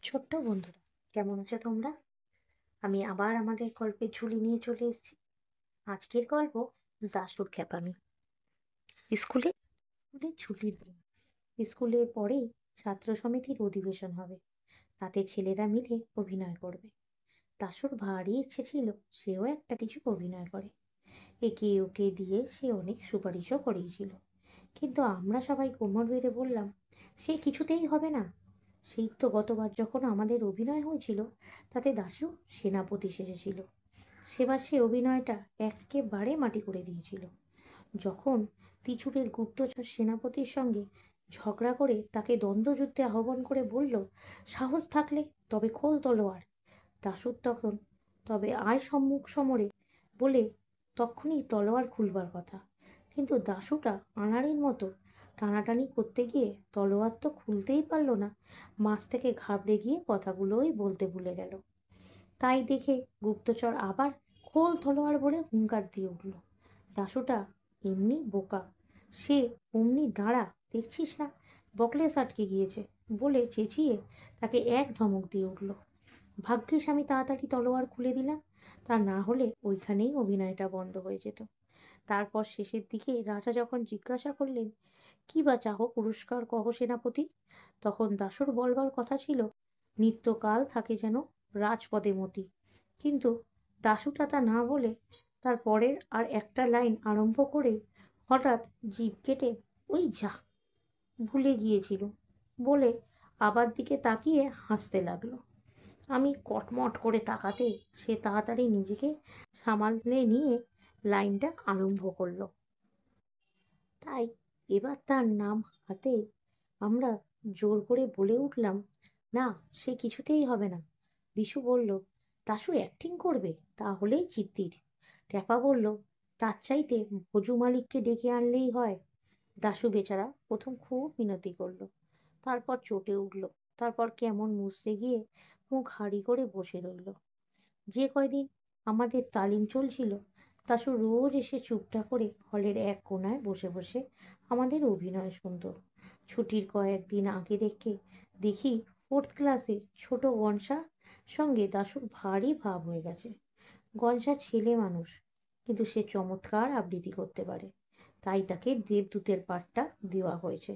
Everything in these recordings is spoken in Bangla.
ছোট্ট বন্ধুরা, কেমন আছো তোমরা? আমি আবার আমাদের গল্পের ঝুলি নিয়ে চলে এসেছি। আজকের গল্প দাশুর খ্যাপামি। স্কুলে স্কুলের ছুটির দিন। স্কুলের পরেই ছাত্র সমিতির অধিবেশন হবে। তাতে ছেলেরা মিলে অভিনয় করবে। দাশুর ভারী ইচ্ছে ছিল সেও একটা কিছু অভিনয় করে। একে ওকে দিয়ে সে অনেক সুপারিশও করিয়েছিল, কিন্তু আমরা সবাই কোমর বেঁধে বললাম সে কিছুতেই হবে না। সেই তো গতবার যখন আমাদের অভিনয় হয়েছিল, তাতে দাশু সেনাপতি সেজেছিল। সেবার সে অভিনয়টা একেবারে মাটি করে দিয়েছিল। যখন তিচুরের গুপ্তচর সেনাপতির সঙ্গে ঝগড়া করে তাকে দ্বন্দ্বযুদ্ধে আহ্বান করে বলল, সাহস থাকলে তবে খোল তলোয়ার। দাশুর তখন তবে আয় সম্মুখ সমরে বলে তখনই তলোয়ার খুলবার কথা। কিন্তু দাশুটা আনাড়ির মতো টানাটানি করতে গিয়ে তলোয়ার তো খুলতেই পারল না। মাছ থেকে ঘাবড়ে গিয়ে কথাগুলোই বলতে ভুলে গেল। তাই দেখে গুপ্তচর আবার খোল তলোয়ার বলে হুঙ্কার দিয়ে উঠল। দাশুটা এমনি বোকা, সে অমনি দাঁড়া, দেখছিস না বকলেস আটকে গিয়েছে বলে চেঁচিয়ে তাকে এক ধমক দিয়ে উঠল। ভাগ্যিস আমি তাড়াতাড়ি তলোয়ার খুলে দিলাম, তা না হলে ওইখানেই অভিনয়টা বন্ধ হয়ে যেত। তারপর শেষের দিকে রাজা যখন জিজ্ঞাসা করলেন, কি বা চাহ পুরস্কার কহ সেনাপতি, তখন দাশুর বলবার কথা ছিল, নিত্যকাল থাকে যেন রাজপদে মতি। কিন্তু দাশুটা তা না বলে তার পরের আর একটা লাইন আরম্ভ করে হঠাৎ জিভ কেটে ওই যা ভুলে গিয়েছিল বলে আবার দিকে তাকিয়ে হাসতে লাগলো। আমি কটমট করে তাকাতে সে তাড়াতাড়ি নিজেকে সামালে নিয়ে লাইনটা আরম্ভ করলো। তাই এবার তার নাম হাতে আমরা জোর করে বলে উঠলাম, না সে কিছুতেই হবে না। বিশু বলল, দাশু অ্যাক্টিং করবে, তাহলেই চিত্তির। ট্যাপা বলল, তার চাইতে ভজু মালিককে ডেকে আনলেই হয়। দাশু বেচারা প্রথম খুব মিনতি করলো, তারপর চটে উঠল, তারপর কেমন মুচড়ে গিয়ে মুখ হাঁড়ি করে বসে রইল। যে কয়দিন আমাদের তালিম চলছিল, দাশু রোজ এসে চুপটা করে হলের এক কোণায় বসে বসে আমাদের অভিনয় শুনত। ছুটির কয়েকদিন আগে দেখি ফোর্থ ক্লাসে ছোট গনসার সঙ্গে দাশুর ভারী ভাব হয়ে গেছে। গনসা ছেলে মানুষ, কিন্তু সে চমৎকার আবৃত্তি করতে পারে, তাই তাকে দেবদূতের পাঠটা দেওয়া হয়েছে।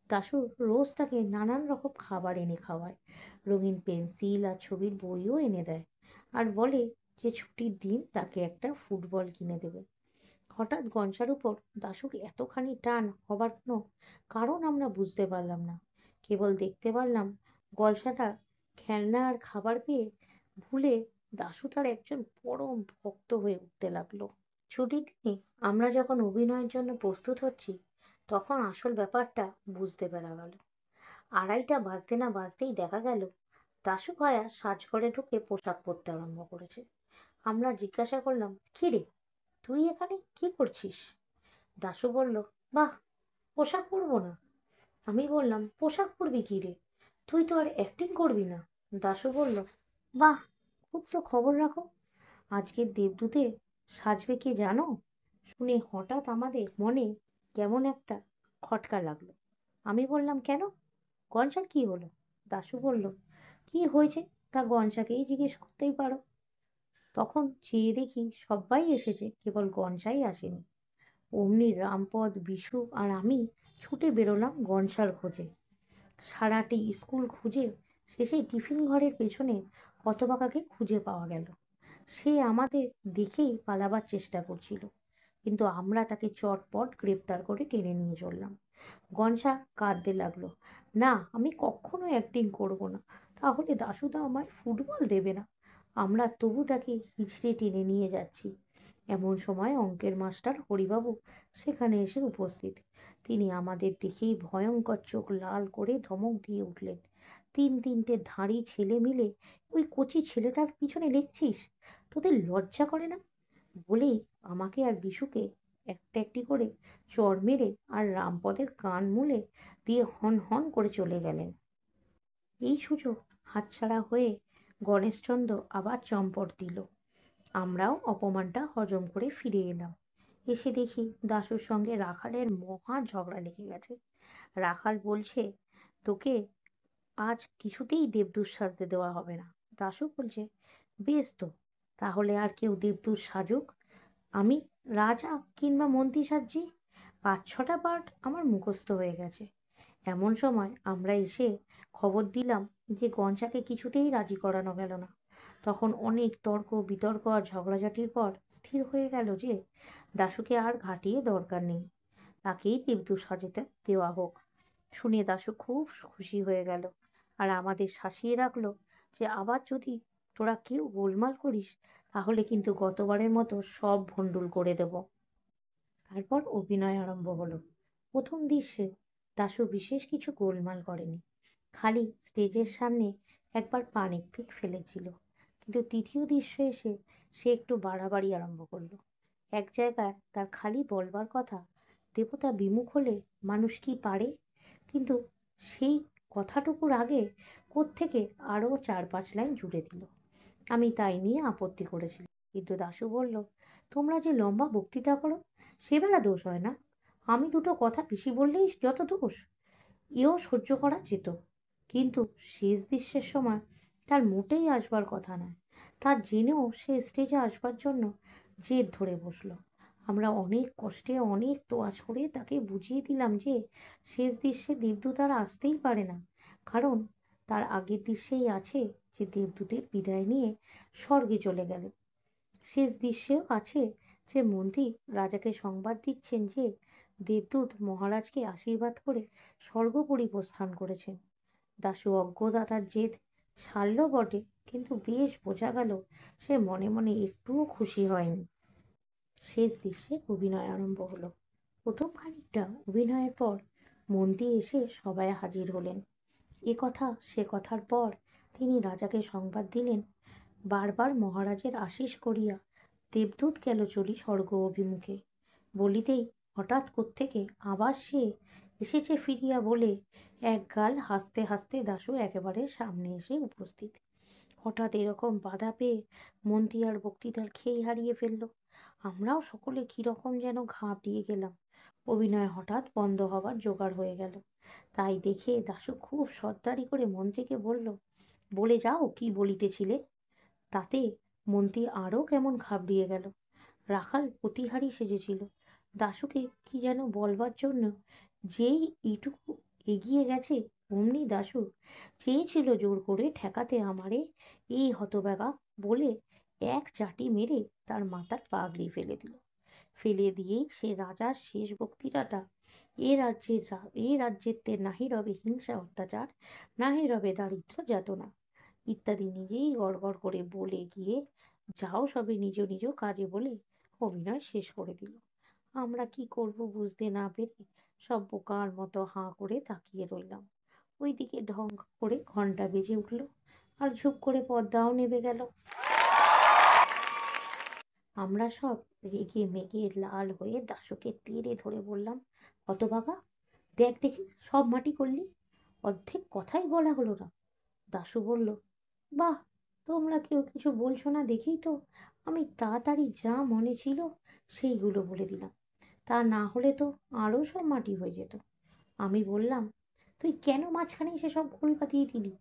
দাশু রোজ তাকে নানান রকম খাবার এনে খাওয়ায়, রঙিন পেন্সিল আর ছবির বইও এনে দেয়, আর বলে যে ছুটির দিন তাকে একটা ফুটবল কিনে দেবে। হঠাৎ গনসার উপর দাশুর এতখানি টান হবার কোনো কারণ আমরা বুঝতে পারলাম না। কেবল দেখতে পারলাম গলসাটা খেলনা আর খাবার পেয়ে ভুলে দাশু তার একজন পরম ভক্ত হয়ে উঠতে লাগলো। ছুটির দিনে আমরা যখন অভিনয়ের জন্য প্রস্তুত হচ্ছি, তখন আসল ব্যাপারটা বুঝতে পেরে গেল। আড়াইটা বাজতে না বাজতেই দেখা গেল দাশু ভায়া সাজঘরে ঢুকে পোশাক পরতে আরম্ভ করেছে। আমরা জিজ্ঞাসা করলাম, কি রে, তুই এখানে কি করছিস? দাশু বলল, বাহ, পোশাক পরবো না। আমি বললাম, পোশাক পরবি কি রে, তুই তো আর অ্যাক্টিং করবি না। দাশু বলল, বাহ, খুব তো খবর রাখো, আজকের দেবদূতে সাজবে কে জানো? শুনে হঠাৎ আমাদের মনে কেমন একটা খটকা লাগলো। আমি বললাম, কেন, গনসার কি হলো? দাশু বলল, কি হয়েছে তা গনসাকেই জিজ্ঞেস করতেই পারো। তখন চেয়ে দেখি সবাই এসেছে, কেবল গনসাই আসেনি। অমনি রামপদ, বিশু আর আমি ছুটে বেরোলাম গনসার খোঁজে। সারাটি স্কুল খুঁজে শেষে টিফিন ঘরের পেছনে হতভাগাকে খুঁজে পাওয়া গেল। সে আমাদের দেখেই পালাবার চেষ্টা করছিল, কিন্তু আমরা তাকে চটপট গ্রেপ্তার করে টেনে নিয়ে চললাম। গনসা কাঁদতে লাগলো, না আমি কখনো অ্যাক্টিং করব না, তাহলে দাশুদা আমায় ফুটবল দেবে না। আমরা তবু তাকে হিচড়ে টেনে নিয়ে যাচ্ছি। এমন সময় অঙ্কের মাস্টার হরিবাবু সেখানে এসে উপস্থিত। তিনি আমাদের দেখেই ভয়ঙ্কর চোখ লাল করে ধমক দিয়ে উঠলেন, তিন তিনটে ধাড়ি ছেলে মিলে ওই কচি ছেলেটার পিছনে লেগছিস, তোদের লজ্জা করে না? বলেই আমাকে আর বিশুকে একটা একটি করে চড় মেরে আর রামপদের কান মুলে দিয়ে হন হন করে চলে গেলেন। এই সুযোগ হাতছাড়া হয়ে গণেশচন্দ্র আবার চম্পট দিল। আমরাও অপমানটা হজম করে ফিরে এলাম। এসে দেখি দাশুর সঙ্গে রাখালের মহা ঝগড়া লেগে গেছে। রাখাল বলছে, তোকে আজ কিছুতেই দেবদূত সাজতে দেওয়া হবে না। দাশু বলছে, বেশ তো, তাহলে আর কেউ দেবদূত সাজুক, আমি রাজা কিংবা মন্ত্রী সাজছি। 5-6টা পার্ট আমার মুখস্থ হয়ে গেছে। এমন সময় আমরা এসে খবর দিলাম যে গঞ্জাকে কিছুতেই রাজি করানো গেল না। তখন অনেক তর্ক বিতর্ক আর ঝগড়াঝাটির পর স্থির হয়ে গেল যে দাশুকে আর ঘাটিয়ে দরকার নেই, তাকেই দেবদূত সাজাতে দেওয়া হোক। শুনে দাশু খুব খুশি হয়ে গেল আর আমাদের শাসিয়ে রাখলো যে আবার যদি তোরা কেউ গোলমাল করিস তাহলে কিন্তু গতবারের মতো সব ভণ্ডুল করে দেব। তারপর অভিনয় আরম্ভ হলো। প্রথম দৃশ্যে দাশু বিশেষ কিছু গোলমাল করেনি, খালি স্টেজের সামনে একবার পানিক পিক ফেলেছিল। কিন্তু তৃতীয় দৃশ্যে এসে সে একটু বাড়াবাড়ি আরম্ভ করলো। এক জায়গায় তার খালি বলবার কথা, দেবতা বিমুখ হলে মানুষ কি পারে, কিন্তু সেই কথাটুকুর আগে কোত্থেকে আরও 4-5 লাইন জুড়ে দিল। আমি তাই নিয়ে আপত্তি করেছিলাম, কিন্তু দাশু বলল, তোমরা যে লম্বা বক্তৃতা করো সেবেলা দোষ হয় না, আমি দুটো কথা বেশি বললেই যত দোষ। এও সহ্য করা যেত, কিন্তু শেষ দৃশ্যের সময় তার মোটেই আসবার কথা নয়। তার জেনেও সে স্টেজে আসবার জন্য জেদ ধরে বসলো। আমরা অনেক কষ্টে অনেক তোয়াজ করে তাকে বুঝিয়ে দিলাম যে শেষ দৃশ্যে দেবদূত আর আসতেই পারে না, কারণ তার আগের দৃশ্যেই আছে যে দেবদূতের বিদায় নিয়ে স্বর্গে চলে গেলেন। শেষ দৃশ্যেও আছে যে মন্ত্রী রাজাকে সংবাদ দিচ্ছেন যে দেবদূত মহারাজকে আশীর্বাদ করে স্বর্গপুরী প্রস্থান করেছেন। দাশু অজ্ঞতার জেদ ছাড়ল বটে, কিন্তু বেশ বোঝা গেল সে মনে মনে একটুও খুশি হয়নি। শেষ দৃশ্যে অভিনয় আরম্ভ হলো। প্রথম খানিকটা অভিনয়ের পর মন্ত্রী এসে সবাই হাজির হলেন। এ কথা সে কথার পর তিনি রাজাকে সংবাদ দিলেন, বারবার মহারাজের আশীষ করিয়া দেবদূত গেল চলি স্বর্গ অভিমুখে। বলিতেই হঠাৎ কোত্থেকে আবার সে এসেছে ফিরিয়া বলে এক গাল হাসতে হাসতে দাশু একেবারে সামনে এসে উপস্থিত। হঠাৎ এরকম বাধা পেয়ে মন্ত্রী আর বক্তৃতার খেই হারিয়ে ফেলল। আমরাও সকলে কীরকম যেন ঘাবড়িয়ে গেলাম। অভিনয় হঠাৎ বন্ধ হবার জোগাড় হয়ে গেল। তাই দেখে দাশু খুব সর্দারি করে মন্ত্রীকে বলল, বলে যাও কি বলিতেছিলে। তাতে মন্ত্রী আরও কেমন ঘাবড়িয়ে গেল। রাখাল প্রতিহারী সেজেছিল। দাশুকে কি যেন বলবার জন্য যেই এইটুকু এগিয়ে গেছে অমনি দাশু চেয়েছিল জোর করে ঠেকাতে আমারে এই হতব্যাগা বলে এক চাটি মেরে তার মাথার পাগড়ি ফেলে দিল। ফেলে দিয়েই সে রাজার শেষ বক্তৃতাটা, এ রাজ্যেতে নাহি রবে হিংসা অত্যাচার, নাহি রবে দারিদ্র যাতনা ইত্যাদি নিজেই গড়গড় করে বলে গিয়ে যাও সবে নিজ নিজ কাজে বলে অভিনয় শেষ করে দিল। আমরা কি করব বুঝতে না পেরে সব বোকার মতো হাঁ করে তাকিয়ে রইলাম। ওইদিকে ঢং করে ঘন্টা বেজে উঠল আর ঝুপ করে পর্দাও নেমে গেল। আমরা সব রেগে মেগে লাল হয়ে দাশুকে তেড়ে ধরে বললাম, হতভাগা, দেখ দেখি সব মাটি করলি, অর্ধেক কথাই বলা হলো না। দাশু বলল, বাহ, তোমরা কেউ কিছু বলছো না দেখেই তো আমি তাড়াতাড়ি যা মনে ছিল সেইগুলো বলে দিলাম, তা না হলে তো আরও সব মাটি হয়ে যেত। আমি বললাম, তুই কেন মাঝখানে এসে সব ভুল বাতিয়ে দিলি,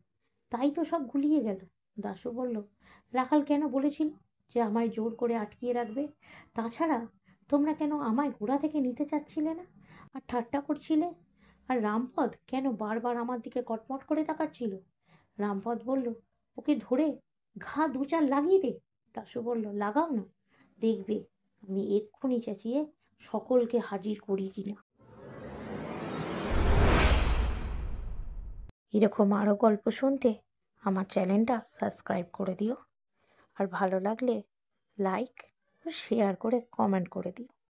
তাই তো সব গুলিয়ে গেল। দাশু বলল, রাখাল কেন বলেছিল যে আমায় জোর করে আটকিয়ে রাখবে, তাছাড়া তোমরা কেন আমায় গোড়া থেকে নিতে চাচ্ছিলে না আর ঠাট্টা করছিলে, আর রামপদ কেন বারবার আমার দিকে কটমট করে তাকাচ্ছিল। রামপদ বলল, ওকে ধরে ঘা 2-4 লাগিয়ে দে। দাশু বলল, লাগাও না, দেখবে আমি এক্ষুনি চেঁচিয়ে সকলকে হাজির করি কিনা। এরকম আরও গল্প শুনতে আমার চ্যানেলটা সাবস্ক্রাইব করে দিও, আর ভালো লাগলে লাইক ও শেয়ার করে কমেন্ট করে দিও।